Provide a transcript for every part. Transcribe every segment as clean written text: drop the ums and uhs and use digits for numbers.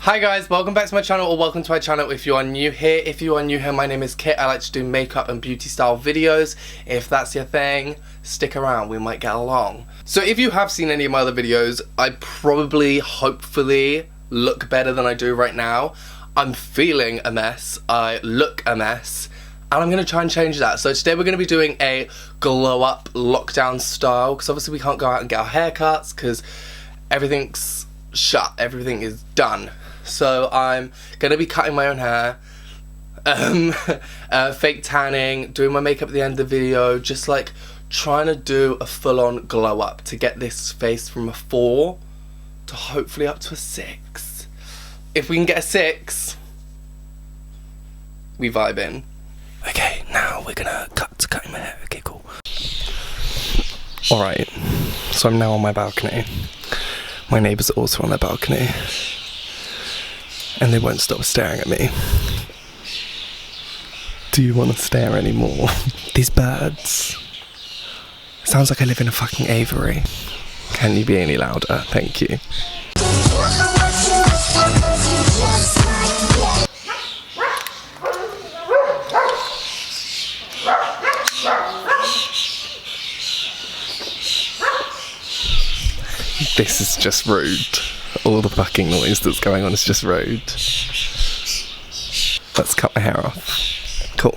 Hi guys, welcome back to my channel, or welcome to my channel if you are new here. If you are new here, my name is Kit. I like to do makeup and beauty style videos. If that's your thing, stick around, we might get along. So if you have seen any of my other videos, I probably, hopefully, look better than I do right now. I'm feeling a mess, I look a mess, and I'm going to try and change that. So today we're going to be doing a glow up lockdown style, because obviously we can't go out and get our haircuts because everything's shut, everything is done. So I'm going to be cutting my own hair, fake tanning, doing my makeup at the end of the video, just like trying to do a full-on glow up to get this face from a 4 to hopefully up to a 6. If we can get a 6, we vibe in. Okay, now we're gonna cut to cutting my hair. Okay, cool. Alright, so I'm now on my balcony. My neighbours are also on their balcony. And they won't stop staring at me. Do you want to stare anymore? These birds. Sounds like I live in a fucking aviary. Can you be any louder? Thank you. This is just rude. All the fucking noise that's going on is just rude. Let's cut my hair off. Cool.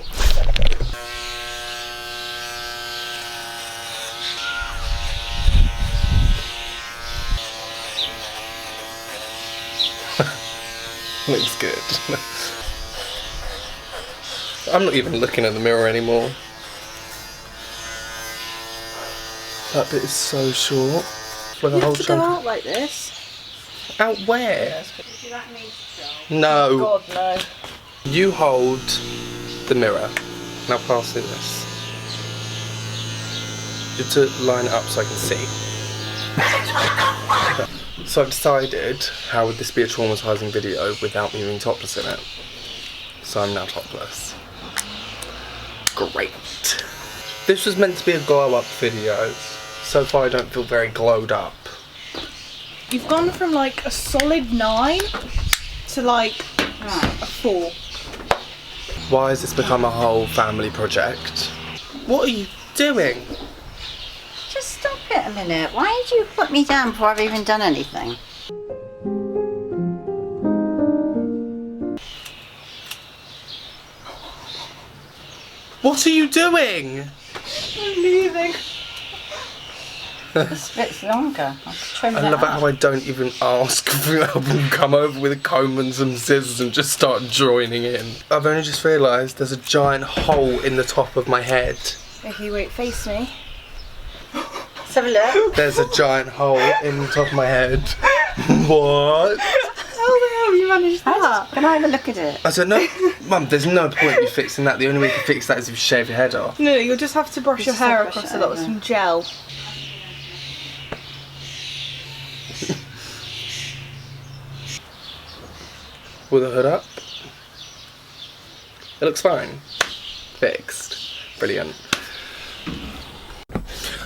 Looks good. I'm not even looking at the mirror anymore. That bit is so short. Like You have to go out like this. Out where? No. Oh God, no. You hold the mirror. Now pass me this. Just to line it up so I can see. So I've decided, how would this be a traumatising video without me being topless in it? So I'm now topless. Great. This was meant to be a glow up video. So far I don't feel very glowed up. You've gone from like a solid 9 to like a 4. Why has this become a whole family project? What are you doing? Just stop it a minute. Why did you put me down before I've even done anything? What are you doing? I'm leaving. This bit's longer. I'll trim I it love it out. how I don't even ask for help and come over with a comb and some scissors and just start joining in. I've only just realised there's a giant hole in the top of my head. Okay, wait, face me. Let's have a look. There's a giant hole in the top of my head. What? How the hell have you managed that? Can I have a look at it? I said, no, Mum, there's no point in you fixing that. The only way you can fix that is if you shave your head off. No, you'll just have to brush your just have hair to brush across it a lot with over. some gel. With the hood up. It looks fine. Fixed. Brilliant.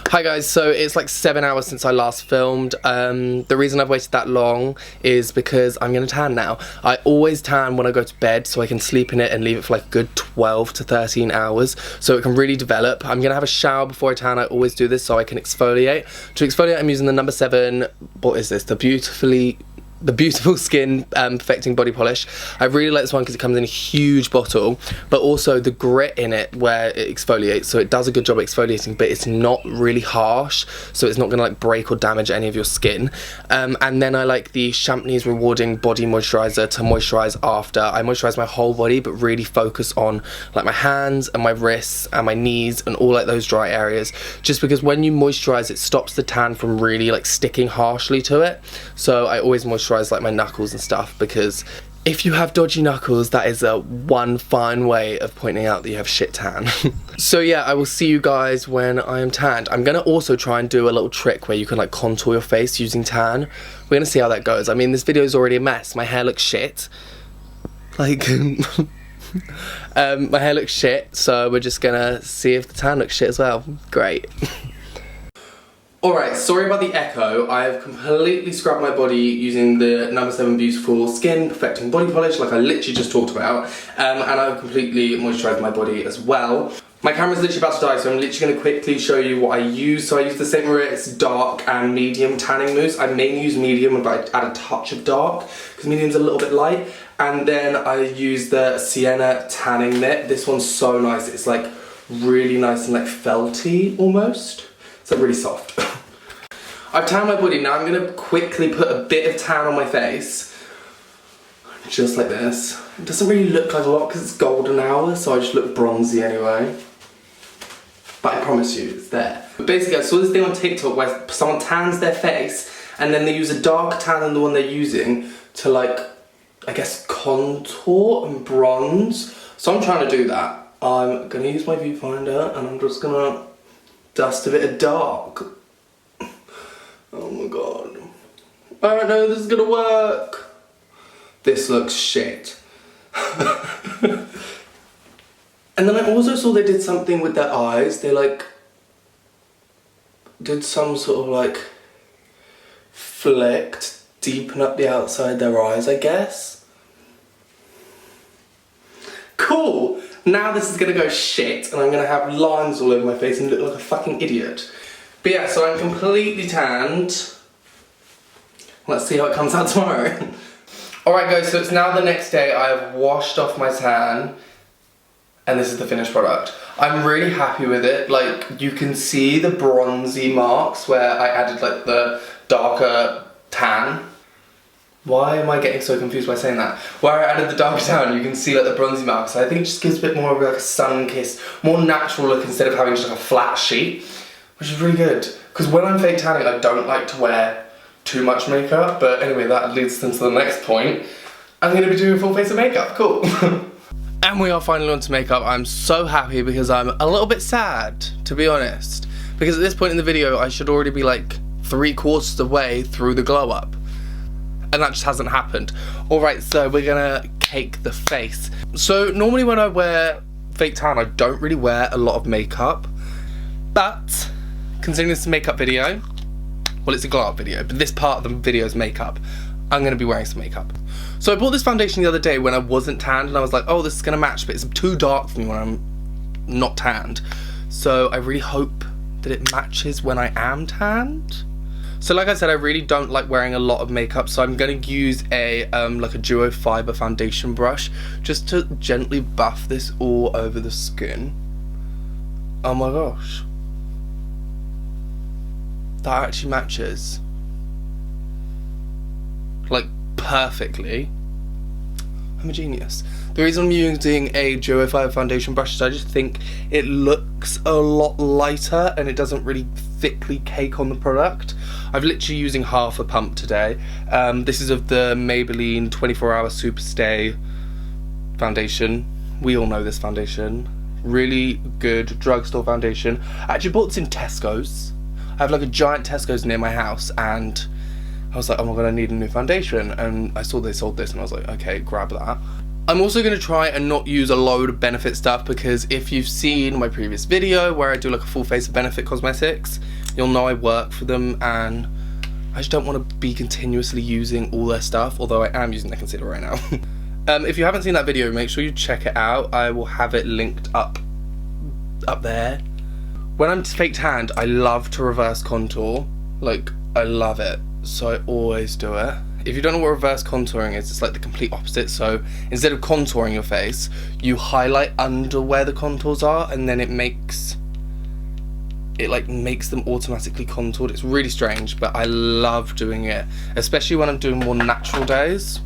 Hi guys, so it's like 7 hours since I last filmed. The reason I've waited that long is because I'm gonna tan now. I always tan when I go to bed so I can sleep in it and leave it for like a good 12 to 13 hours so it can really develop. I'm gonna have a shower before I tan. I always do this so I can exfoliate. To exfoliate, I'm using the number 7, what is this? The Beautiful Skin Perfecting Body Polish. I really like this one because it comes in a huge bottle, but also the grit in it where it exfoliates, so it does a good job exfoliating, but it's not really harsh, so it's not going to like break or damage any of your skin. And then I like the Champneys Rewarding Body Moisturiser to moisturise after. I moisturise my whole body, but really focus on like my hands and my wrists and my knees and all like those dry areas, just because when you moisturise it stops the tan from really like sticking harshly to it. So I always moisturise like my knuckles and stuff, because if you have dodgy knuckles, that is one fine way of pointing out that you have shit tan. So yeah, I will see you guys when I am tanned. I'm gonna also try and do a little trick where you can like contour your face using tan. We're gonna see how that goes. I mean, this video is already a mess. My hair looks shit. Like, my hair looks shit, so we're just gonna see if the tan looks shit as well. Great. Alright, sorry about the echo. I have completely scrubbed my body using the No. 7 Beautiful Skin Perfecting Body Polish, like I literally just talked about. And I've completely moisturised my body as well. My camera's literally about to die, so I'm literally going to quickly show you what I use. So I use the St. Moritz dark and medium tanning mousse. I mainly use medium, but I add a touch of dark, because medium's a little bit light. And then I use the Sienna tanning mitt. This one's so nice. It's like really nice and like felty almost. It's like really soft. I've tanned my body, now I'm going to quickly put a bit of tan on my face. Just like this. It doesn't really look like a lot because it's golden hour, so I just look bronzy anyway. But I promise you, it's there. But basically, I saw this thing on TikTok where someone tans their face and then they use a darker tan than the one they're using to like, I guess, contour and bronze. So I'm trying to do that. I'm going to use my viewfinder and I'm just going to dust a bit of dark. Oh my god. I don't know if this is gonna work. This looks shit. And then I also saw they did something with their eyes. They like did some sort of like flick to deepen up the outside of their eyes, I guess. Cool. Now this is gonna go shit and I'm gonna have lines all over my face and look like a fucking idiot. But yeah, so I'm completely tanned. Let's see how it comes out tomorrow. Alright guys, so it's now the next day. I have washed off my tan and this is the finished product. I'm really happy with it. Like, you can see the bronzy marks where I added like the darker tan. Why am I getting so confused by saying that? Where I added the darker tan, you can see like the bronzy marks. I think it just gives a bit more of like a sun-kissed, more natural look instead of having just like a flat sheet. Which is really good, because when I'm fake tanning I don't like to wear too much makeup, but anyway that leads us into the next point. I'm going to be doing a full face of makeup, cool. And we are finally on to makeup. I'm so happy because I'm a little bit sad, to be honest. Because at this point in the video I should already be like 3/4 of the way through the glow up. And that just hasn't happened. Alright, so we're going to cake the face. So normally when I wear fake tan I don't really wear a lot of makeup. But considering this is a makeup video, well it's a glow up video, but this part of the video is makeup, I'm going to be wearing some makeup. So I bought this foundation the other day when I wasn't tanned and I was like, oh this is going to match, but it's too dark for me when I'm not tanned. So I really hope that it matches when I am tanned. So like I said, I really don't like wearing a lot of makeup, so I'm going to use a like a duo fiber foundation brush just to gently buff this all over the skin. Oh my gosh. That actually matches like perfectly. I'm a genius. The reason I'm using a Duo 5 foundation brush is I just think it looks a lot lighter and it doesn't really thickly cake on the product. I've literally using half a pump today. This is of the Maybelline 24-Hour Superstay foundation. We all know this foundation. Really good drugstore foundation. I actually bought this in Tesco's. I have like a giant Tesco's near my house and I was like, oh my god, I need a new foundation, and I saw they sold this and I was like, okay, grab that. I'm also going to try and not use a load of Benefit stuff, because if you've seen my previous video where I do like a full face of Benefit cosmetics, you'll know I work for them and I just don't want to be continuously using all their stuff, although I am using their concealer right now. If you haven't seen that video, make sure you check it out. I will have it linked up there. When I'm fake tanned, I love to reverse contour. Like, I love it. So I always do it. If you don't know what reverse contouring is, it's like the complete opposite. So instead of contouring your face, you highlight under where the contours are, and then it makes them automatically contoured. It's really strange, but I love doing it, especially when I'm doing more natural days.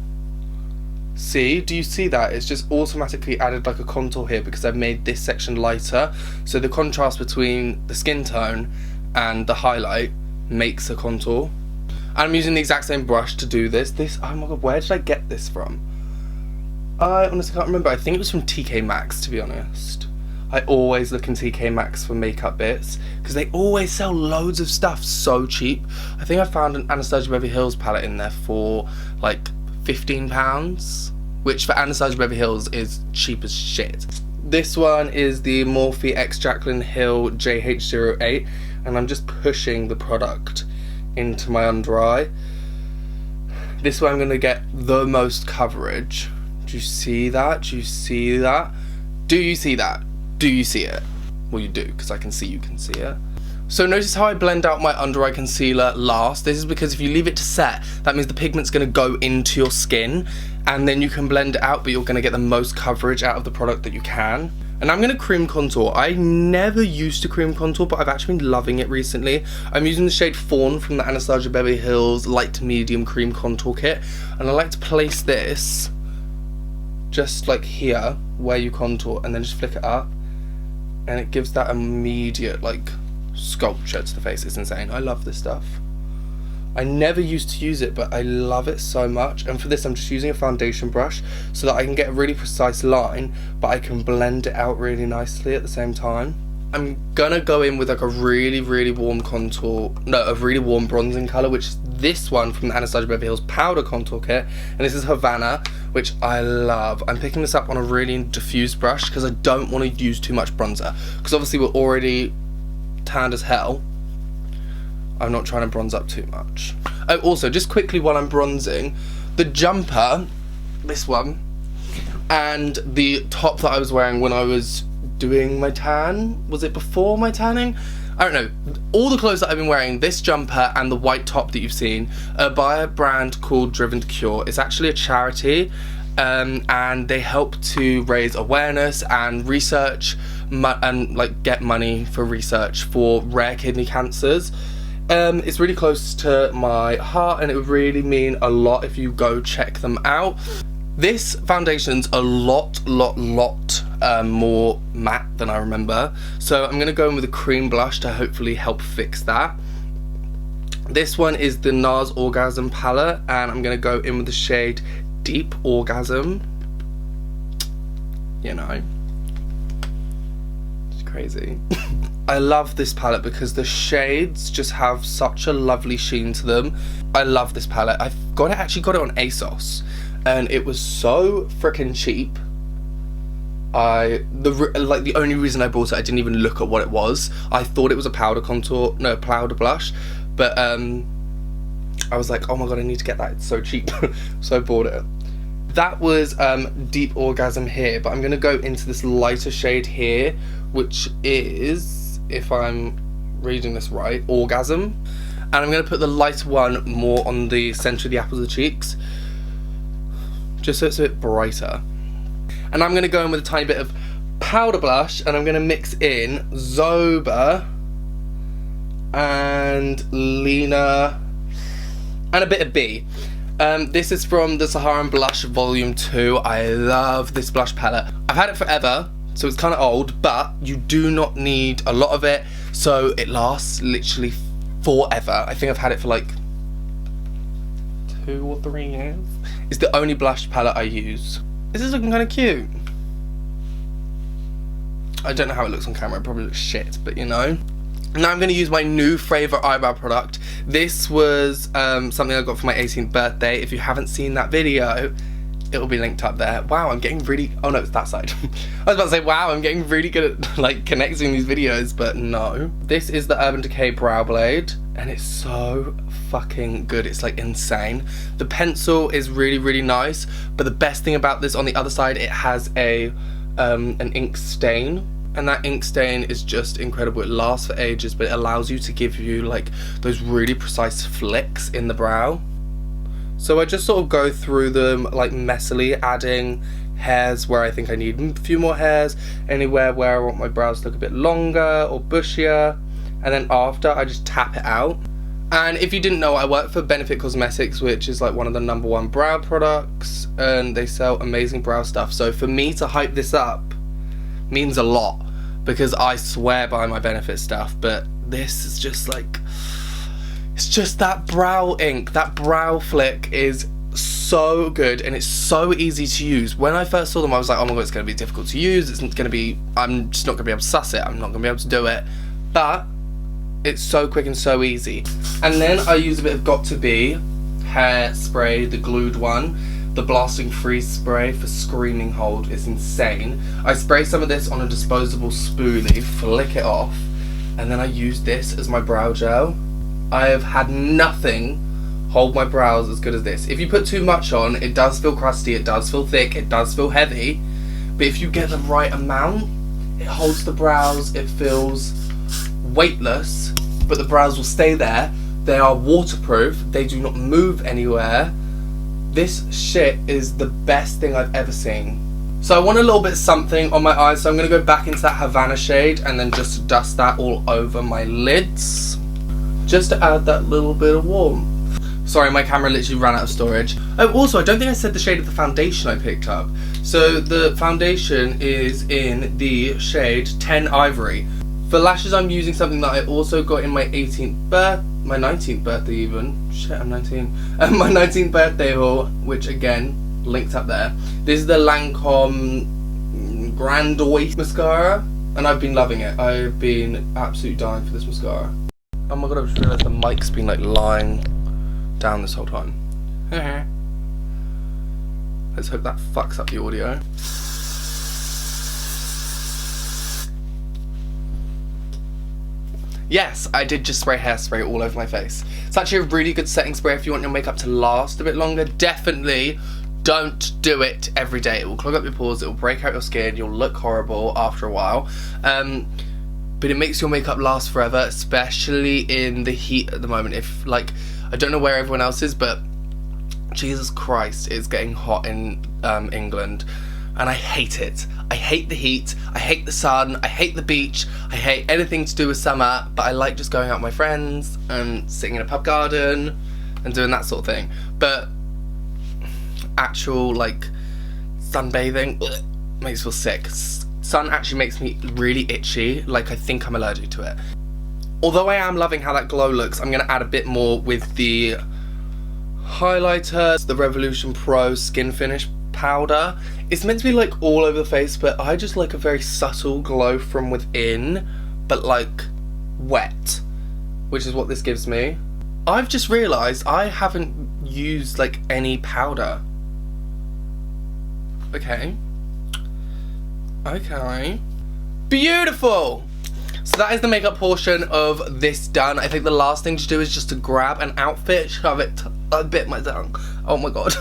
See, do you see that? It's just automatically added like a contour here because I've made this section lighter. So the contrast between the skin tone and the highlight makes a contour. I'm using the exact same brush to do this. Oh my god, where did I get this from? I honestly can't remember. I think it was from TK Maxx, to be honest. I always look in TK Maxx for makeup bits because they always sell loads of stuff so cheap. I think I found an Anastasia Beverly Hills palette in there for like £15, which for Anastasia Beverly Hills is cheap as shit. This one is the Morphe X Jaclyn Hill JH08. and I'm just pushing the product into my under eye. This way I'm going to get the most coverage. Do you see that? Do you see that? Do you see that? Do you see it? Well, you do, because I can see you can see it. So notice how I blend out my under eye concealer last. This is because if you leave it to set, that means the pigment's going to go into your skin, and then you can blend it out, but you're going to get the most coverage out of the product that you can. And I'm going to cream contour. I never used to cream contour, but I've actually been loving it recently. I'm using the shade Fawn from the Anastasia Beverly Hills Light to Medium Cream Contour Kit. And I like to place this just like here, where you contour, and then just flick it up. And it gives that immediate, like, sculpture to the face. It's insane. I love this stuff. I never used to use it, but I love it so much. And for this, I'm just using a foundation brush so that I can get a really precise line, but I can blend it out really nicely at the same time. I'm gonna go in with like a really warm contour, no, a really warm bronzing color, which is this one from the Anastasia Beverly Hills Powder Contour Kit, and this is Havana, which I love. I'm picking this up on a really diffused brush because I don't want to use too much bronzer, because obviously we're already tanned as hell. I'm not trying to bronze up too much. Oh, also, just quickly while I'm bronzing, the jumper, this one, and the top that I was wearing when I was doing my tan, was it before my tanning? I don't know. All the clothes that I've been wearing, this jumper and the white top that you've seen, are by a brand called Driven to Cure. It's actually a charity, and they help to raise awareness and research and like get money for research for rare kidney cancers. It's really close to my heart, and it would really mean a lot if you go check them out. This foundation's a lot more matte than I remember, so I'm gonna go in with a cream blush to hopefully help fix that. This one is the NARS Orgasm palette, and I'm gonna go in with the shade Deep Orgasm. You know, it's crazy. I love this palette because the shades just have such a lovely sheen to them. I love this palette. Actually got it on ASOS, and it was so freaking cheap. The only reason I bought it, I didn't even look at what it was. I thought it was a powder blush, but I was like, oh my god, I need to get that, it's so cheap. So I bought it. That was Deep Orgasm here, but I'm gonna go into this lighter shade here, which is, if I'm reading this right, Orgasm. And I'm gonna put the lighter one more on the center of the apples of the cheeks, just so it's a bit brighter. And I'm gonna go in with a tiny bit of powder blush, and I'm gonna mix in Zoba and Lena and a bit of B. This is from the Saharan Blush Volume 2. I love this blush palette. I've had it forever, so it's kind of old, but you do not need a lot of it, so it lasts literally forever. I think I've had it for like 2 or 3 years. It's the only blush palette I use. This is looking kind of cute. I don't know how it looks on camera, it probably looks shit, but you know. Now I'm going to use my new favourite eyebrow product. This was something I got for my 18th birthday. If you haven't seen that video, it will be linked up there. Wow, I'm getting really... Oh no, it's that side. I was about to say, wow, I'm getting really good at like connecting these videos, but no. This is the Urban Decay Brow Blade, and it's so fucking good. It's like insane. The pencil is really nice, but the best thing about this, on the other side, it has a an ink stain. And that ink stain is just incredible. It lasts for ages, but it allows you to give you like those really precise flicks in the brow. So I just sort of go through them like messily, adding hairs where I think I need a few more hairs, anywhere where I want my brows to look a bit longer or bushier, and then after I just tap it out. And if you didn't know, I work for Benefit Cosmetics, which is like one of the #1 brow products, and they sell amazing brow stuff. So for me to hype this up means a lot, because I swear by my Benefit stuff, but this is just like, it's just that brow ink, that brow flick is so good, and it's so easy to use. When I first saw them, I was like, oh my god, it's going to be difficult to use, it's going to be, I'm just not going to be able to suss it, I'm not going to be able to do it, but it's so quick and so easy. And then I use a bit of Got2b hair spray, the glued one. The Blasting Freeze spray for Screaming Hold is insane. I spray some of this on a disposable spoolie, flick it off, and then I use this as my brow gel. I have had nothing hold my brows as good as this. If you put too much on, it does feel crusty, it does feel thick, it does feel heavy, but if you get the right amount, it holds the brows, it feels weightless, but the brows will stay there. They are waterproof, they do not move anywhere. This shit is the best thing I've ever seen. So I want a little bit something on my eyes, so I'm going to go back into that Havana shade and then just dust that all over my lids, just to add that little bit of warmth. Sorry, my camera literally ran out of storage. Oh, also, I don't think I said the shade of the foundation I picked up. So the foundation is in the shade 10 Ivory. For lashes, I'm using something that I also got in my 19th birthday even. Shit, I'm 19. My 19th birthday haul, which again, linked up there. This is the Lancome Grand Oise mascara, and I've been loving it. I've been absolutely dying for this mascara. Oh my god, I just realised the mic's been like lying down this whole time. Let's hope that fucks up the audio. Yes, I did just spray hairspray all over my face. It's actually a really good setting spray if you want your makeup to last a bit longer. Definitely don't do it every day. It will clog up your pores, it will break out your skin, you'll look horrible after a while. But it makes your makeup last forever, especially in the heat at the moment. If, like, I don't know where everyone else is, but Jesus Christ, it's getting hot in England, and I hate it. I hate the heat, I hate the sun, I hate the beach, I hate anything to do with summer, but I like just going out with my friends and sitting in a pub garden and doing that sort of thing. But actual, like, sunbathing makes me feel sick. Sun actually makes me really itchy, like I think I'm allergic to it. Although I am loving how that glow looks, I'm going to add a bit more with the highlighter, the Revolution Pro Skin Finish powder. It's meant to be like all over the face, but I just like a very subtle glow from within, but like wet, which is what this gives me. I've just realised I haven't used like any powder. Okay. Okay. Beautiful! So that is the makeup portion of this done. I think the last thing to do is just to grab an outfit, shove it, I bit my tongue. Oh my god.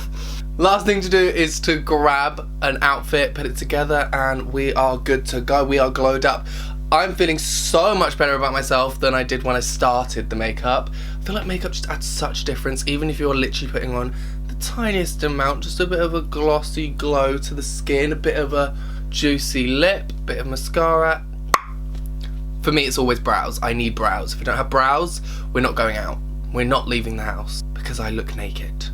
Last thing to do is to grab an outfit, put it together, and we are good to go. We are glowed up. I'm feeling so much better about myself than I did when I started the makeup. I feel like makeup just adds such difference, even if you're literally putting on the tiniest amount, just a bit of a glossy glow to the skin, a bit of a juicy lip, bit of mascara. For me, it's always brows. I need brows. If we don't have brows, we're not going out. We're not leaving the house because I look naked.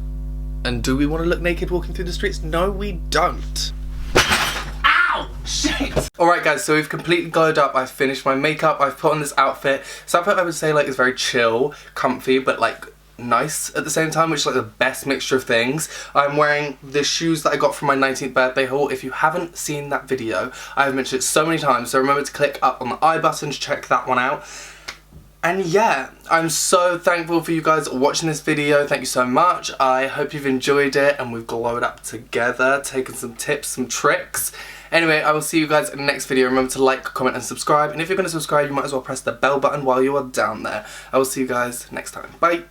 And do we want to look naked walking through the streets? No, we don't. Ow! Shit! Alright guys, so we've completely glowed up. I've finished my makeup. I've put on this outfit. This outfit I would say like is very chill, comfy, but like nice at the same time, which is like the best mixture of things. I'm wearing the shoes that I got from my 19th birthday haul. If you haven't seen that video, I've mentioned it so many times, so remember to click up on the I button to check that one out. And yeah, I'm so thankful for you guys watching this video. Thank you so much. I hope you've enjoyed it and we've glowed up together, taken some tips, some tricks. Anyway, I will see you guys in the next video. Remember to like, comment and subscribe. And if you're going to subscribe, you might as well press the bell button while you are down there. I will see you guys next time. Bye.